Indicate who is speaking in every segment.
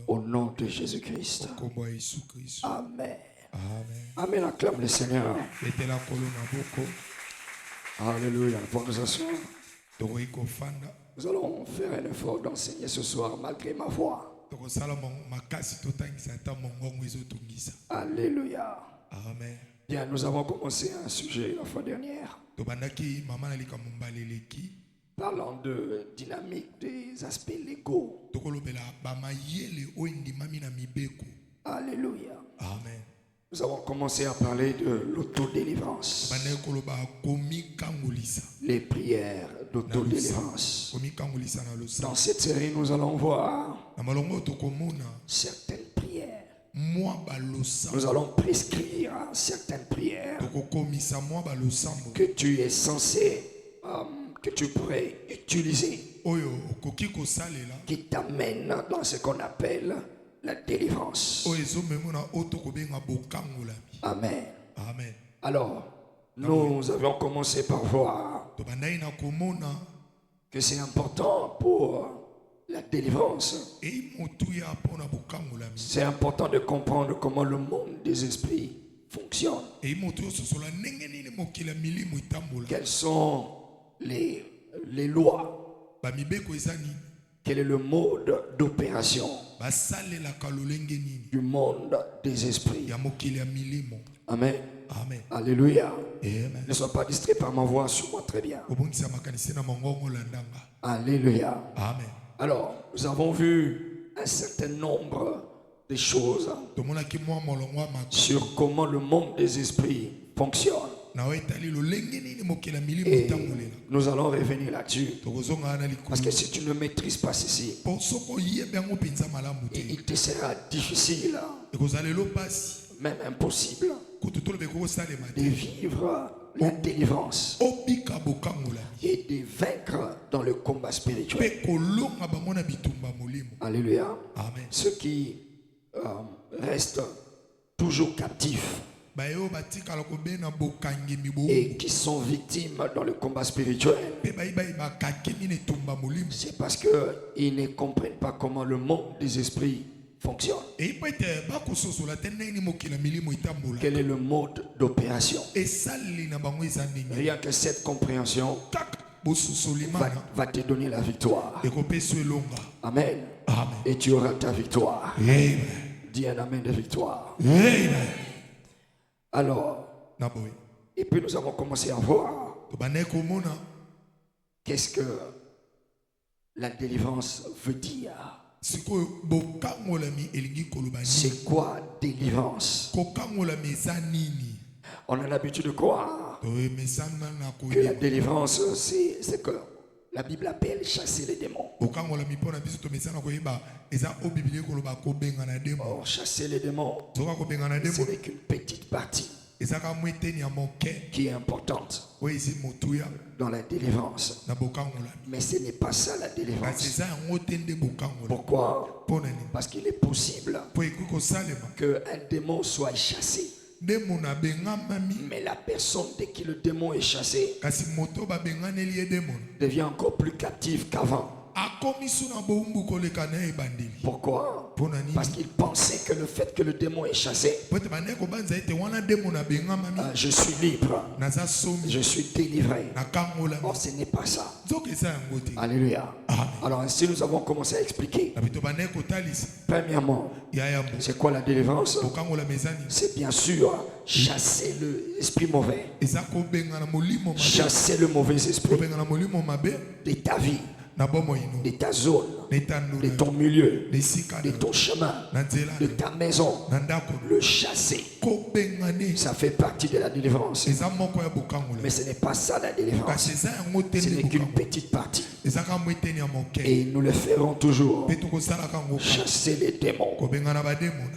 Speaker 1: Au nom de Jésus-Christ.
Speaker 2: Kombo ya Yesu Kristo.
Speaker 1: Amen.
Speaker 2: Amen.
Speaker 1: Amen. Acclame le Seigneur.
Speaker 2: Betela kolo na boko.
Speaker 1: Alléluia. Pour nous asseoir.
Speaker 2: Tokoki kofanda.
Speaker 1: Nous allons faire un effort d'enseigner ce soir malgré ma voix.
Speaker 2: Tokosala makasi totangisa ata mongongo ezotungisa.
Speaker 1: Alléluia.
Speaker 2: Amen.
Speaker 1: Bien, nous avons commencé un sujet la fois dernière.
Speaker 2: Tobandaki mama na likambo mbaleleki.
Speaker 1: Parlant de dynamique des aspects légaux.
Speaker 2: Tokolobela bamayele oyo ndimami na mibeko.
Speaker 1: Alléluia.
Speaker 2: Amen.
Speaker 1: Nous avons commencé à parler de l'autodélivrance. Les prières d'autodélivrance. Dans cette série, nous allons voir certaines prières. Nous allons prescrire certaines prières que tu es censé, que tu pourrais utiliser, qui t'amènent dans ce qu'on appelle la délivrance. Amen.
Speaker 2: Amen.
Speaker 1: Alors, nous avions commencé par voir que c'est important pour la délivrance. C'est important de comprendre comment le monde des esprits fonctionne. Quelles sont les lois? Quel est le mode d'opération du monde des esprits? Amen.
Speaker 2: Amen.
Speaker 1: Alléluia.
Speaker 2: Amen.
Speaker 1: Ne sois pas distrait par ma voix, suis-moi très bien. Alléluia.
Speaker 2: Amen.
Speaker 1: Alors, nous avons vu un certain nombre de choses sur comment le monde des esprits fonctionne. Et nous allons revenir là-dessus. Parce que si tu ne maîtrises pas ceci, il te sera difficile, même impossible, de vivre la délivrance et de vaincre dans le combat spirituel. Alléluia.
Speaker 2: Amen.
Speaker 1: Ceux qui restent toujours captifs et qui sont victimes dans le combat spirituel, c'est parce qu'ils ne comprennent pas comment le monde des esprits fonctionne. Quel est le mode d'opération? Rien que cette compréhension va te donner la victoire. Amen.
Speaker 2: Amen.
Speaker 1: Et tu auras ta victoire.
Speaker 2: Amen.
Speaker 1: Dis un amen de victoire.
Speaker 2: Amen.
Speaker 1: Alors, et puis nous avons commencé à voir qu'est-ce que la délivrance veut dire. C'est quoi délivrance? On a l'habitude de croire que la délivrance, c'est que la Bible appelle chasser les démons. Or, chasser les démons, ce n'est qu'une petite partie qui est importante dans la délivrance. Mais ce n'est pas ça la délivrance. Pourquoi? Parce qu'il est possible qu'un démon soit chassé. Mais la personne, dès que le démon est chassé, devient encore plus captive qu'avant. Pourquoi? Parce qu'il pensait que le fait que le démon est chassé, je suis libre, je suis délivré. Or, ce n'est pas ça. Alléluia. Alors ainsi nous avons commencé à expliquer. Premièrement, c'est quoi la délivrance? C'est bien sûr chasser l'esprit mauvais, chasser le mauvais esprit de ta vie, de ta zone, de ton milieu, de ton chemin, de ta maison. Le chasser, ça fait partie de la délivrance. Mais ce n'est pas ça la délivrance. Ce n'est qu'une petite partie. Et nous le ferons toujours. Chasser les démons.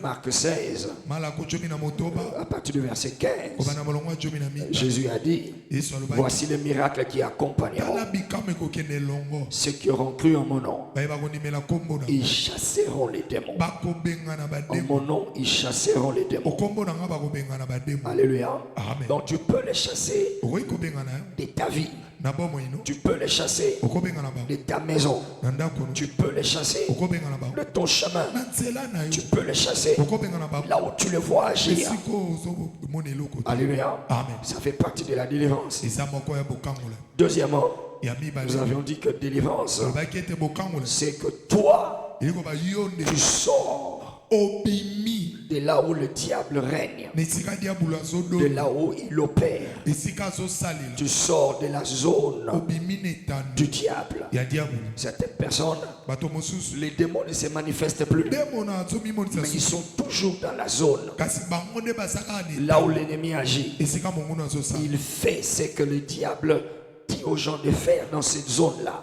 Speaker 1: Marc 16, à partir du verset 15, Jésus a dit: voici les miracles qui accompagneront ceux qui auront cru en mon nom. Ils chasseront les démons. En mon nom, ils chasseront les démons. Alléluia.
Speaker 2: Amen.
Speaker 1: Donc tu peux les chasser de ta vie.
Speaker 3: Tu peux les chasser de ta maison. Tu peux les chasser de ton chemin. Tu peux les chasser là où tu les vois agir. Alléluia. Ça fait partie de la délivrance. Deuxièmement, nous avions dit que délivrance, c'est que toi, tu sors de là où le diable règne, de là où il opère. Tu sors de la zone du diable. Certaines personnes, les démons ne se manifestent plus, mais ils sont toujours dans la zone là où l'ennemi agit. Il fait ce que le diable dit aux gens de faire dans cette zone-là.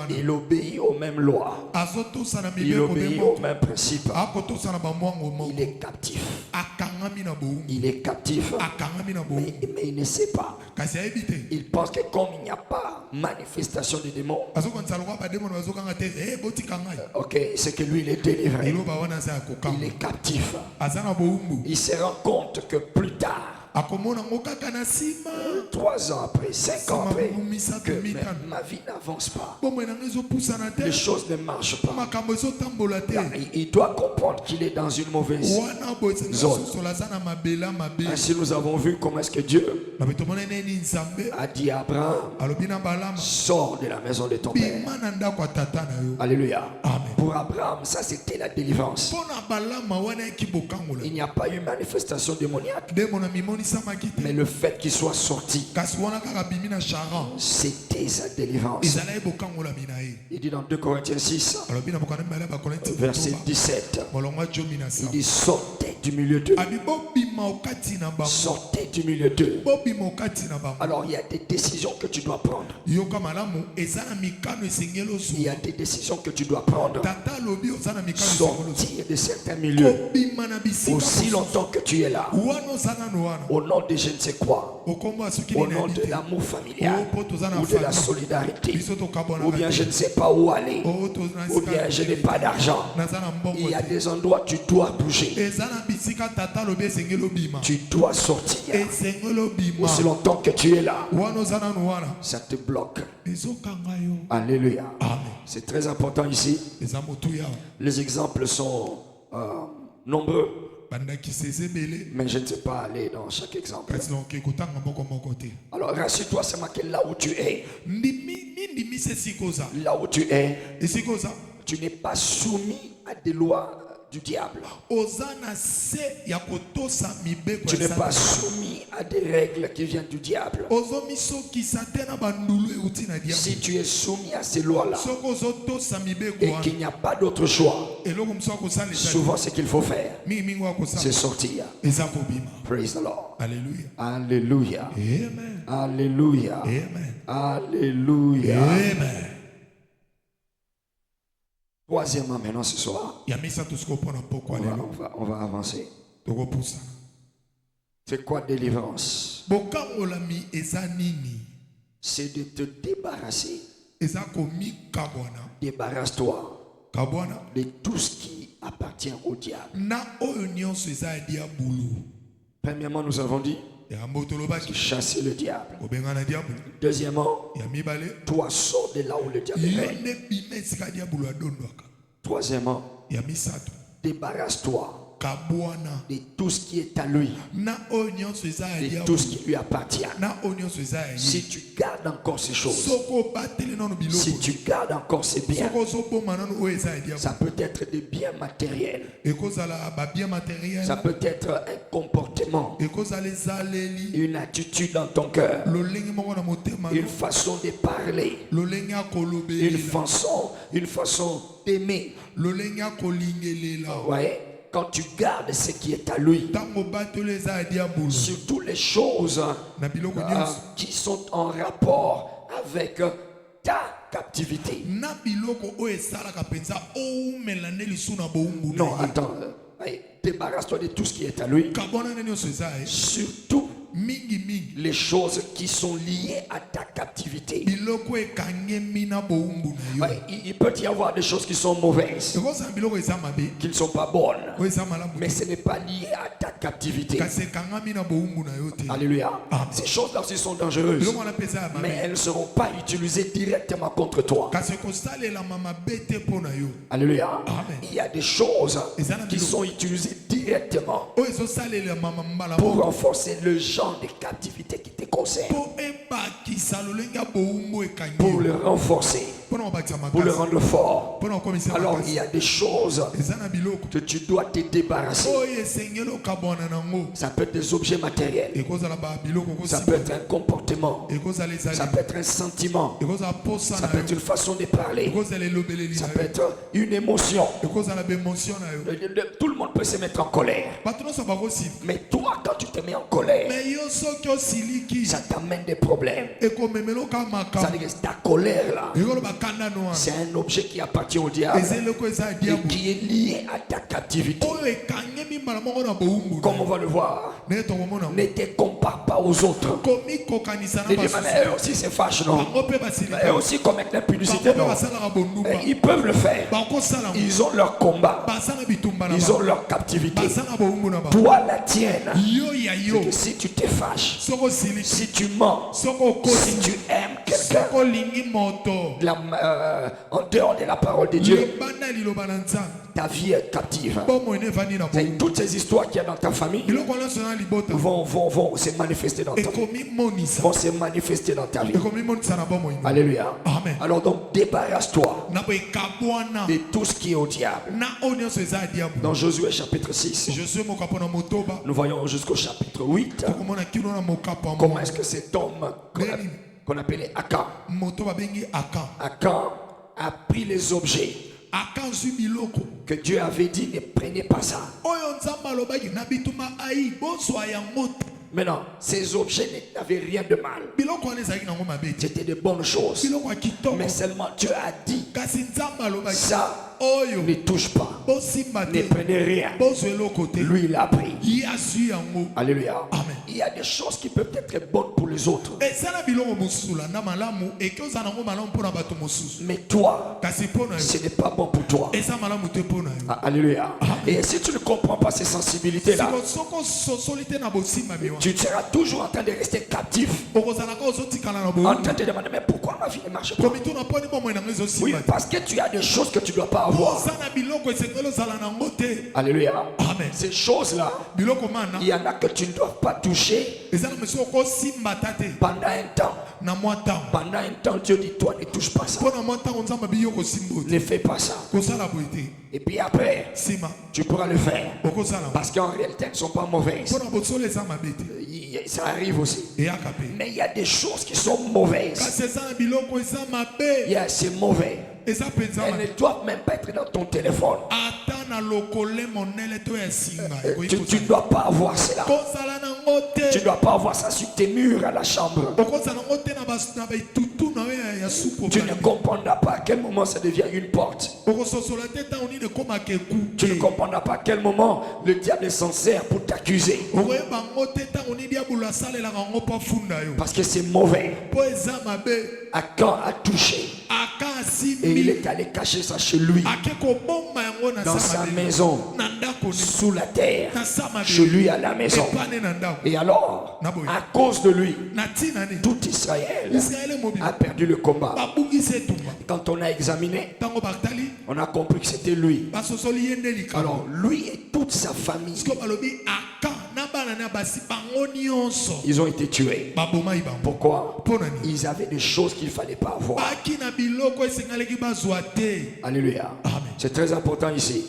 Speaker 3: Il obéit aux mêmes lois. Il obéit aux mêmes principes. Il est captif. Il est captif. Mais il ne sait pas. Il pense que comme il n'y a pas manifestation des démons, ok, c'est que lui il est délivré. Il est captif. Il se rend compte que plus tard, 3 ans après, 5 ans après, que ma vie n'avance pas. Les choses ne marchent pas. Il doit comprendre qu'il est dans une mauvaise zone. Ainsi nous avons vu comment est-ce que Dieu a dit à Abraham, sors de la maison de ton père. Alléluia. Pour Abraham, ça c'était la délivrance. Il n'y a pas eu manifestation démoniaque, mais le fait qu'il soit sorti, c'était sa délivrance. Il dit dans 2 Corinthiens 6, verset 17, il dit sortez du milieu d'eux. Sortez du milieu d'eux. Alors il y a des décisions que tu dois prendre. Il y a des décisions que tu dois prendre. Sortir de certains milieux. Aussi longtemps que tu es là, au nom de je ne sais quoi, au nom de l'amour familial, ou de la solidarité, ou bien je ne sais pas où aller, ou bien je n'ai pas d'argent. Il y a des endroits où tu dois bouger. Tu dois sortir. Aussi longtemps que tu es là, ça te bloque. Alléluia. C'est très important ici. Les exemples sont nombreux, mais je ne sais pas aller dans chaque exemple. Alors rassure-toi seulement que là où tu es, là où tu es, tu n'es pas soumis à des lois du diable. Tu n'es pas soumis à des règles qui viennent du diable. Si tu es soumis à ces lois-là et qu'il n'y a pas d'autre choix, souvent ce qu'il faut faire, c'est sortir. Praise the Lord.
Speaker 1: Alléluia.
Speaker 3: Alléluia.
Speaker 1: Amen.
Speaker 3: Alléluia.
Speaker 1: Amen.
Speaker 3: Alléluia.
Speaker 1: Amen.
Speaker 3: Troisièmement, maintenant ce soir, on va avancer. C'est quoi délivrance? C'est de te débarrasser. Débarrasse-toi de tout ce qui appartient au diable. Premièrement, nous avons dit chasser le diable. Deuxièmement, toi sors de là où le diable règne. Troisièmement, débarrasse-toi de tout ce qui est à lui, de tout ce qui lui appartient. Si tu gardes encore ces choses, si tu gardes encore ces biens, ça peut être des biens matériels, ça peut être un comportement, une attitude dans ton cœur, une façon de parler, une façon d'aimer. Ouais. Quand tu gardes ce qui est à lui, surtout les choses qui sont en rapport avec ta captivité. Non, attends. Débarrasse-toi de tout ce qui est à lui. Surtout les choses qui sont liées à ta captivité. Il peut y avoir des choses qui sont mauvaises, qui ne sont pas bonnes, mais ce n'est pas lié à ta captivité. Alléluia. Ces choses-là aussi sont dangereuses, mais elles ne seront pas utilisées directement contre toi. Alléluia. Il y a des choses qui sont utilisées directement pour renforcer le genre de captivité qui te concerne, pour le renforcer, pour le rendre fort. Alors il y a des choses que tu dois te débarrasser. Ça peut être des objets matériels, ça peut être un comportement, ça peut être un sentiment, ça peut être une façon de parler, ça peut être une émotion. Tout le monde peut se mettre en colère, mais toi quand tu te mets en colère, ça t'amène des problèmes. Ça veut dire que ta colère là, c'est un objet qui appartient au diable et qui est lié à ta captivité. Comme on va le voir, ne te compare pas aux autres. Les eux aussi se fâchent, non? Eux aussi commettent l'impudicité, non? Ils peuvent le faire. Ils ont leur combat, ils ont leur captivité. Toi la tienne, c'est que si tu te fâches, si tu mens, si tu aimes quelqu'un en dehors de la parole de Dieu, ta vie est captive. Toutes ces histoires qu'il y a dans ta famille vont se manifester dans ta vie, vont se manifester dans ta vie. Alléluia. Alors donc débarrasse-toi de tout ce qui est au diable. Dans Josué chapitre 6, nous voyons jusqu'au chapitre 8 comment est-ce que cet homme qu'on appelait Akan a pris les objets que Dieu avait dit ne prenez pas ça. Maintenant, ces objets n'avaient rien de mal. C'était de bonnes choses. Mais seulement Dieu a dit ça ne touche pas. Ne prenez rien. Lui, il a pris. Alléluia. Il y a des choses qui peuvent être bonnes pour les autres. Mais toi, ce n'est pas bon pour toi. Alléluia. Et si tu ne comprends pas ces sensibilités-là, tu seras toujours en train de rester captif, en train de demander mais pourquoi ma vie ne marche pas? Oui, parce que tu as des choses que tu ne dois pas avoir. Alléluia. Ces choses-là, il y en a que tu ne dois pas toucher pendant un temps. Pendant un temps, Dieu dit toi ne touche pas ça, ne fais pas ça. Et puis après, tu pourras le faire, parce qu'en réalité elles ne sont pas mauvaises. Ça arrive aussi. Mais il y a des choses qui sont mauvaises. C'est mauvais. Elles ne doivent même pas être dans ton téléphone. Tu ne dois pas avoir cela. Tu ne dois pas avoir ça sur tes murs à la chambre. Tu ne comprendras pas à quel moment ça devient une porte. Tu ne comprendras pas à quel moment le diable s'en sert pour t'accuser. Parce que c'est mauvais. Akan a touché. Et il est allé cacher ça chez lui, dans sa maison, sous la terre, chez lui à la maison. Et alors, à cause de lui, tout Israël a perdu le combat. Quand on a examiné, on a compris que c'était lui. Alors lui et toute sa famille, ils ont été tués. Pourquoi? Ils avaient des choses qu'il ne fallait pas avoir. Alléluia. C'est très important ici.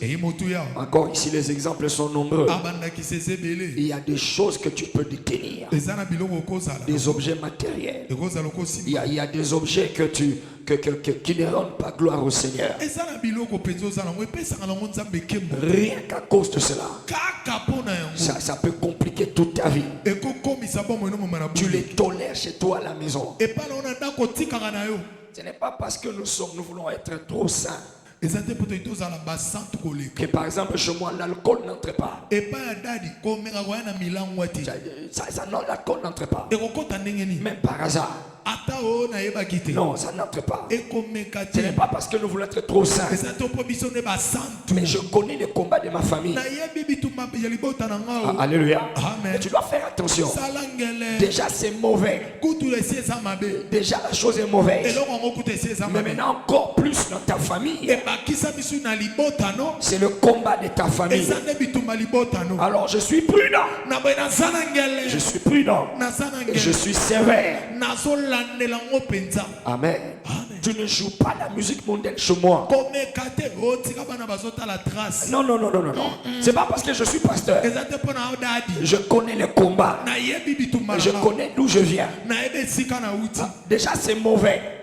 Speaker 3: Encore ici, les exemples sont nombreux. Il y a des choses que tu peux détenir, des objets matériels. Il y a des objets qui ne rendent pas gloire au Seigneur. Rien qu'à cause de cela, ça peut compliquer toute ta vie. Tu les tolères chez toi à la maison. Ce n'est pas parce que nous voulons être trop saints Que par exemple chez moi l'alcool n'entre pas. Ça non, l'alcool n'entre pas. Même par hasard. Non, ça n'entre pas. Ce n'est pas parce que nous voulons être trop saints. Mais je connais les combats de ma famille. Alléluia. Et tu dois faire attention. Déjà c'est mauvais. Déjà la chose est mauvaise. Mais maintenant encore plus dans ta famille. C'est le combat de ta famille. Alors je suis prudent. Je suis prudent. Et je suis sévère. Amen. Tu ne joues pas la musique mondaine chez moi. Non, non, non, non, non, non. C'est pas parce que je suis pasteur. Je connais les combats. Je connais d'où je viens. Déjà c'est mauvais.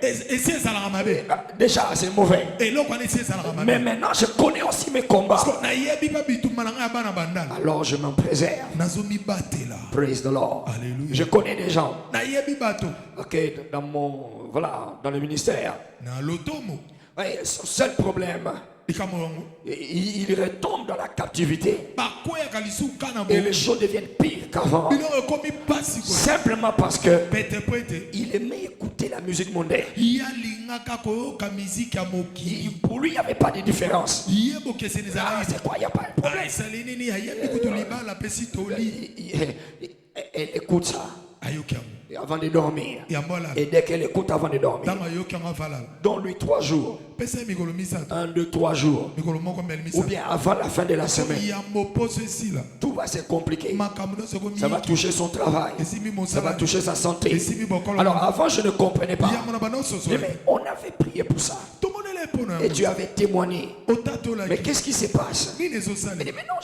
Speaker 3: Déjà c'est mauvais. Mais maintenant je connais aussi mes combats. Alors je m'en préserve. Praise the Lord. Je connais des gens. Ok, dans le ministère. Oui, son seul problème, il retombe dans la captivité. Et les choses deviennent pires qu'avant. Simplement parce que il aimait écouter la musique mondaine. Pour lui, il n'y avait pas de différence. C'est quoi, il n'y a pas de problème. Elle écoute ça avant de dormir. Et dès qu'elle écoute avant de dormir, donne-lui 3 jours. 1, 2, 3 jours. Ou bien avant la fin de la semaine. Tout va se compliquer. Ça va toucher son travail. Ça va toucher sa santé. Alors avant je ne comprenais pas. Mais on avait prié pour ça. Et tu avais témoigné. Mais qu'est-ce qui se passe? Mais non,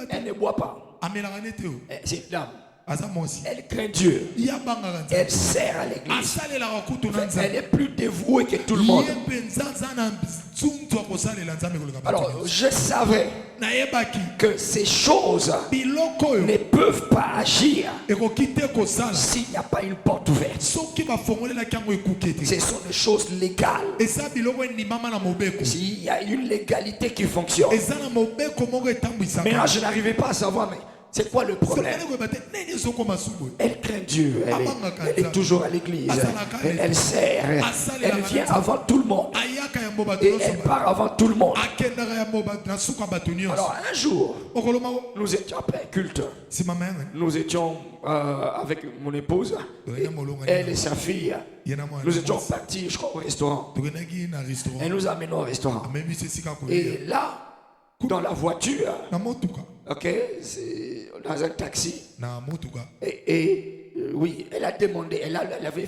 Speaker 3: elle ne boit pas. C'est une dame. Elle craint Dieu. Elle sert à l'église. Elle est plus dévouée que tout le monde. Alors je savais que ces choses ne peuvent pas agir s'il n'y a pas une porte ouverte. Ce sont des choses légales. S'il y a une légalité qui fonctionne. Mais là je n'arrivais pas à savoir, mais c'est quoi le problème? Elle craint Dieu, elle est toujours à l'église, elle sert, elle vient avant tout le monde et elle part avant tout le monde. Alors un jour, nous étions après culte, nous étions avec mon épouse, elle et sa fille, nous étions partis, je crois, au restaurant. Elle nous a amenés au restaurant. Et là, dans la voiture, ok, c'est dans un taxi. Et oui, elle a demandé, elle avait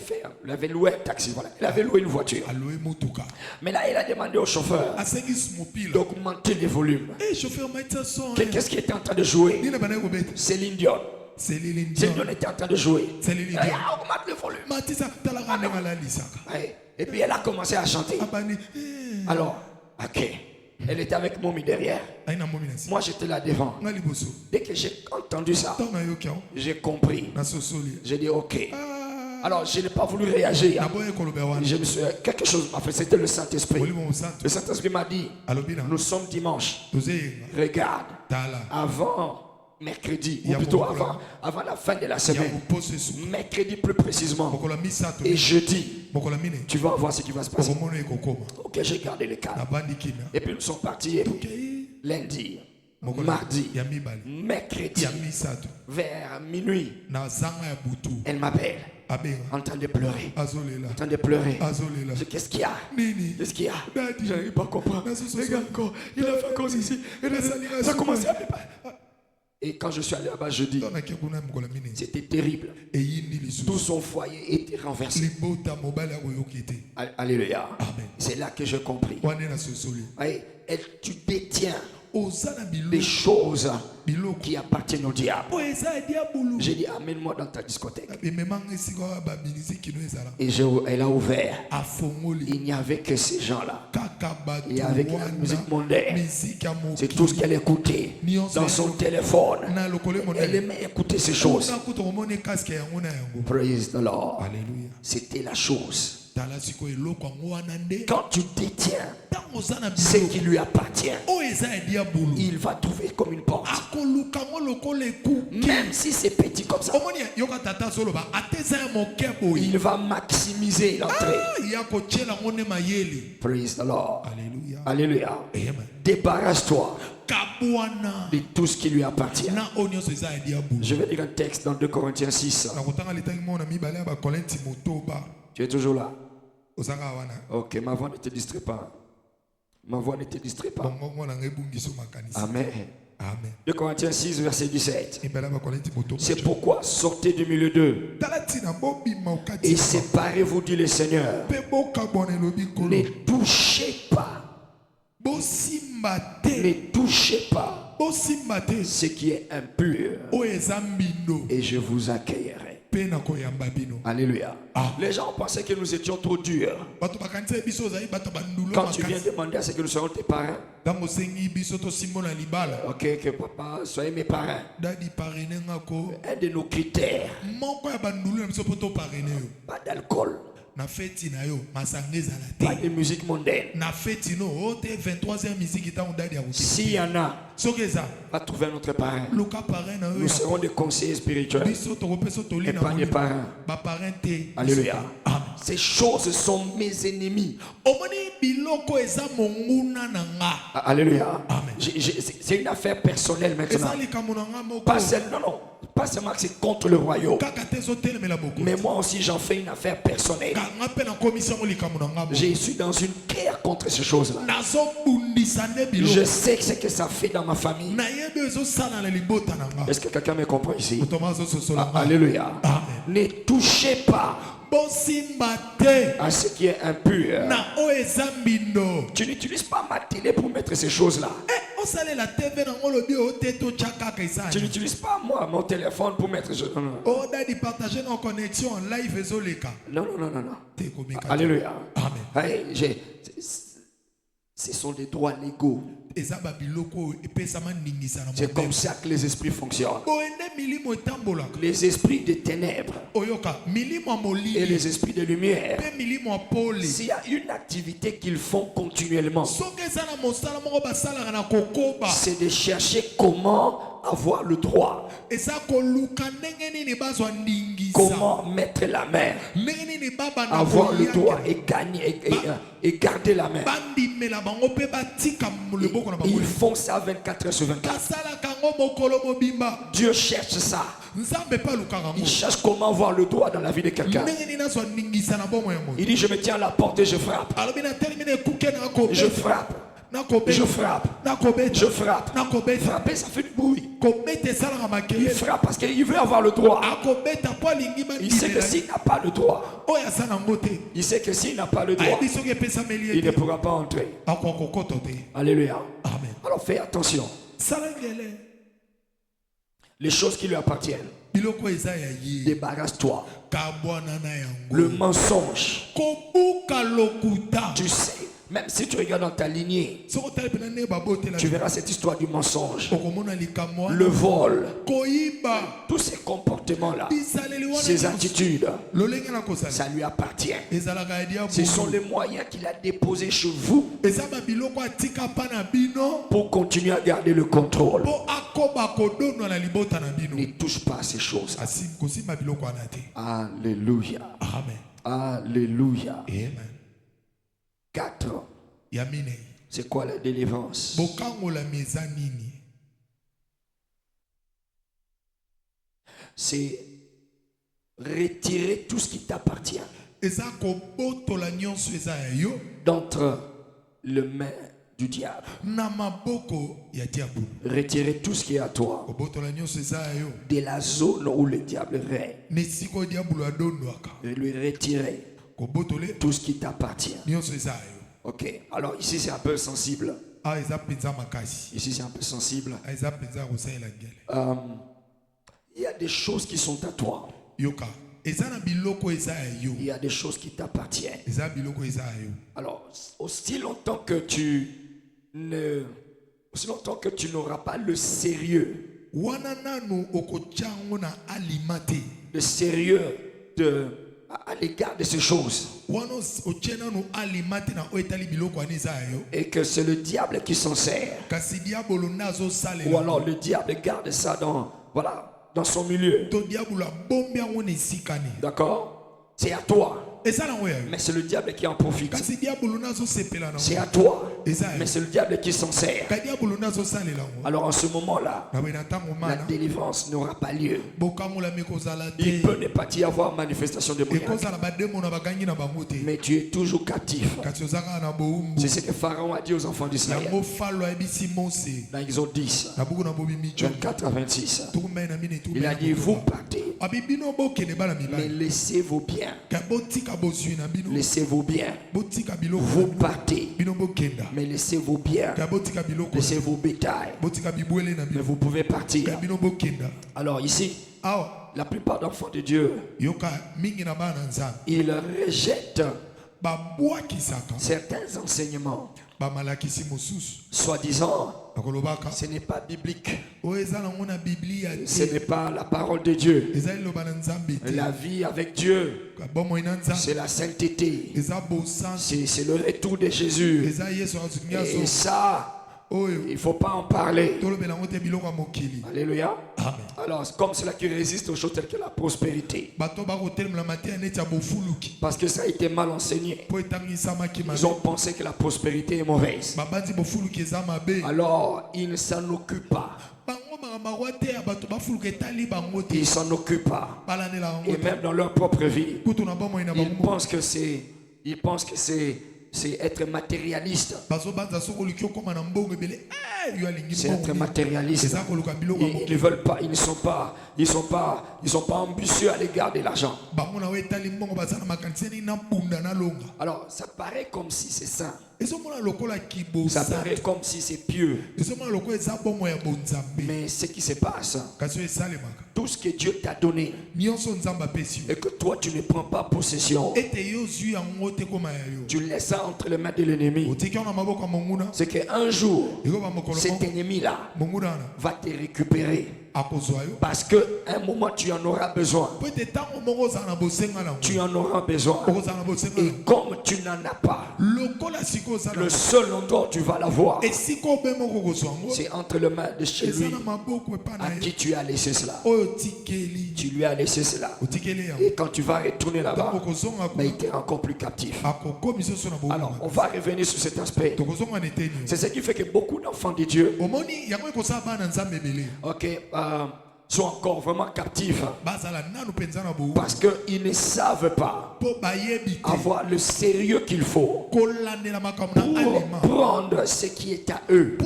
Speaker 3: loué un taxi, voilà. Elle avait loué une voiture. Mais là, elle a demandé au chauffeur d'augmenter les volumes. Qu'est-ce qui était en train de jouer? Céline Dion. Céline Dion était en train de jouer. Elle a augmenté le volume. Et puis elle a commencé à chanter. Alors, ok. Elle était avec Momi derrière. Moi j'étais là devant. Dès que j'ai entendu ça, j'ai compris. J'ai dit ok. Alors je n'ai pas voulu réagir. Quelque chose m'a fait. C'était le Saint-Esprit. Le Saint-Esprit m'a dit, nous sommes dimanche. Regarde, avant mercredi, ou plutôt avant la fin de la semaine, mercredi plus précisément, et jeudi, tu vas voir ce qui va se passer. Ok, j'ai gardé le cadre. Et puis nous sommes partis lundi, mardi, mercredi, vers minuit. Elle m'appelle en train de pleurer. En train de pleurer. Qu'est-ce qu'il y a? Qu'est-ce qu'il y a? Je n'arrive pas à comprendre. Regarde encore, il a fait cause ici. Ça a commencé à me parler. Et quand je suis allé là-bas jeudi, c'était terrible. Tout son foyer était renversé. Alléluia. C'est là que j'ai compris. Tu détiens des choses qui appartiennent au diable. J'ai dit amène-moi dans ta discothèque. Et elle a ouvert. Il n'y avait que ces gens-là. Et avec la musique mondaine, c'est tout ce qu'elle écoutait dans son téléphone. Elle aimait écouter ces choses. Praise the Lord. C'était la chose Quand tu détiens ce qui lui appartient, il va trouver comme une porte. Même si c'est petit comme ça, il va maximiser l'entrée. Praise the Lord.
Speaker 1: Alléluia.
Speaker 3: Alléluia.
Speaker 1: Amen.
Speaker 3: Débarrasse-toi de tout ce qui lui appartient.
Speaker 1: Na onyo so eza edia bulu.
Speaker 3: Je vais lire un texte dans 2 Corinthiens 6.
Speaker 1: Na kotanga litangi mona mibale ba Korinti motoba.
Speaker 3: Tu es toujours là?
Speaker 1: Osaka wana.
Speaker 3: Ok, ma voix ne te distrait pas. Ma voix ne te distrait pas.
Speaker 1: Bongo na ngebungiso makanisa.
Speaker 3: Amen.
Speaker 1: Amen.
Speaker 3: 2 Corinthiens 6, verset 17.
Speaker 1: Ibala ba Korinti motoba.
Speaker 3: C'est pourquoi sortez du milieu d'eux et séparez-vous, dit le Seigneur. Ne touchez pas. Ne touchez pas ce qui est impur et je vous accueillerai. Alléluia. Les gens pensaient que nous étions trop durs. Quand tu viens demander à ce que nous soyons tes parents, ok, que papa, soyez mes parents. Un de nos critères, pas d'alcool, pas de musique mondaine. S'il y en a, va trouver un autre parent. Nous serons des conseillers spirituels et pas des parents. Alléluia. Ces choses sont mes ennemis. Alléluia. C'est une affaire personnelle maintenant. Pas seulement que c'est contre le royaume, mais moi aussi j'en fais une affaire personnelle. Je suis dans une guerre contre ces choses-là. Je sais ce que ça fait dans ma famille. Est-ce que quelqu'un me comprend ici? Alléluia. Ne touchez pas à ce qui est impur. Tu n'utilises pas ma télé pour mettre ces choses-là. Tu n'utilises pas moi mon téléphone pour mettre ce... Non. Alléluia. Amen. Ce sont des droits légaux. C'est comme ça que les esprits fonctionnent. Les esprits des ténèbres et les esprits de lumière, s'il y a une activité qu'ils font continuellement, c'est de chercher comment avoir le droit, comment mettre la main, avoir le droit et gagner et garder la main. Ils font ça 24 heures sur 24. Dieu cherche ça. Il cherche comment avoir le droit dans la vie de quelqu'un. Il dit: je me tiens à la porte et je frappe. Je frappe. Je frappe. Je frappe. Frapper, ça fait du bruit. Il frappe parce qu'il veut avoir le droit. Il sait que s'il n'a pas le droit, il sait que s'il n'a pas le droit, il ne pourra pas entrer. Alléluia.
Speaker 1: Amen.
Speaker 3: Alors fais attention. Les choses qui lui appartiennent, débarrasse-toi. Le mensonge, tu sais, même si tu regardes dans ta lignée, tu verras cette histoire du mensonge, le vol, tous ces comportements-là, ces attitudes, ça lui appartient. Ce sont les moyens qu'il a déposés chez vous pour continuer à garder le contrôle. Ne touche pas à ces choses. Alléluia. Alléluia.
Speaker 1: Amen.
Speaker 3: 4. C'est quoi la délivrance? C'est retirer tout ce qui t'appartient d'entre les mains du diable. Retirer tout ce qui est à toi de la zone où le diable règne. Et lui retirer tout ce qui t'appartient. Ok, alors ici c'est un peu sensible. Ici c'est un peu sensible. Il y a des choses qui sont à toi. Il y a des choses qui t'appartiennent. Alors, aussi longtemps que tu n'auras pas le sérieux de à l'égard de ces choses. Et que c'est le diable qui s'en sert. Ou alors le diable garde ça dans son milieu. D'accord? C'est à toi. Mais c'est le diable qui en profite. C'est à toi. Mais c'est le diable qui s'en sert. Alors en ce moment-là, la délivrance n'aura pas lieu. Il peut ne pas y avoir manifestation de prière. Mais tu es toujours captif. C'est ce que Pharaon a dit aux enfants d'Israël. Dans Exode 10, 24 à 26. Il a dit, vous partez. Mais laissez vos biens. Laissez vos biens. Vous partez. Mais laissez vos biens. Laissez vos bétails. Mais vous pouvez partir. Alors ici, la plupart d'enfants de Dieu, ils rejettent certains enseignements, soi-disant, ce n'est pas biblique. Ce n'est pas la parole de Dieu. La vie avec Dieu, c'est la sainteté. C'est le retour de Jésus. Et ça, il ne faut pas en parler. Alléluia. Alors, comme cela qui résiste aux choses telles que la prospérité. Parce que ça a été mal enseigné. Ils ont pensé que la prospérité est mauvaise. Alors, ils ne s'en occupent pas. Ils s'en occupent pas. Et même dans leur propre vie, ils pensent que c'est être matérialiste. C'est être matérialiste. Ils ne veulent pas, ils sont pas ambitieux à l'égard de l'argent. Alors, ça paraît comme si c'est sain. Ça paraît comme si c'est pieux. Mais ce qui se passe, tout ce que Dieu t'a donné et que toi tu ne prends pas possession, tu laisses ça entre les mains de l'ennemi, c'est qu'un jour cet ennemi-là va te récupérer. Parce qu'à un moment tu en auras besoin. Tu en auras besoin. Et comme tu n'en as pas, le seul endroit où tu vas l'avoir, c'est entre les mains de celui à qui tu as laissé cela. Tu lui as laissé cela. Et quand tu vas retourner là-bas, il t'est encore plus captif. Alors on va revenir sur cet aspect. C'est ce qui fait que beaucoup d'enfants de Dieu sont encore vraiment captifs parce qu'ils ne savent pas avoir le sérieux qu'il faut pour prendre ce qui est à eux.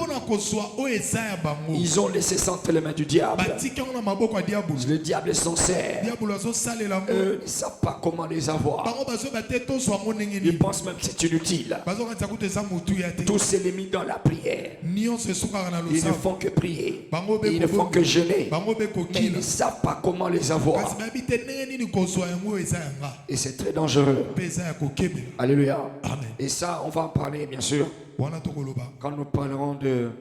Speaker 3: Ils ont laissé ça entre les mains du diable. Le diable s'en sert. Eux ne savent pas comment les avoir. Ils pensent même que c'est inutile. Tous se les mis dans la prière. Ils ne font que prier. Ils ne font que jeûner. Mais ils ne savent pas comment les avoir. Et c'est très dangereux. Alléluia. Et ça, on va en parler bien sûr quand nous parlerons de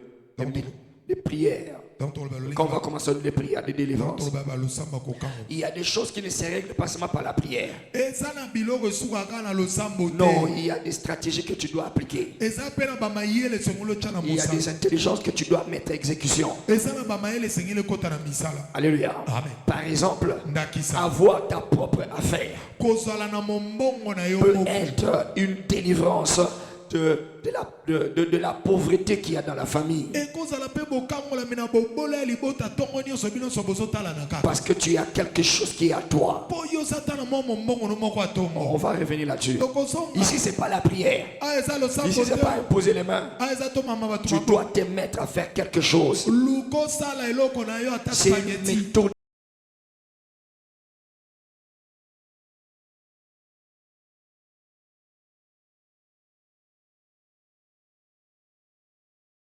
Speaker 3: prières. Quand on va commencer les prières de délivrance, il y a des choses qui ne se règlent pas seulement par la prière. Non, il y a des stratégies que tu dois appliquer. Il y a des intelligences que tu dois mettre à exécution. Alléluia. Par exemple, avoir ta propre affaire peut être une délivrance de la pauvreté qu'il y a dans la famille. Parce que tu as quelque chose qui est à toi. On va revenir là-dessus. Ici, c'est pas la prière. Ici, c'est pas imposer les mains. Tu dois te mettre à faire quelque chose. C'est une méthode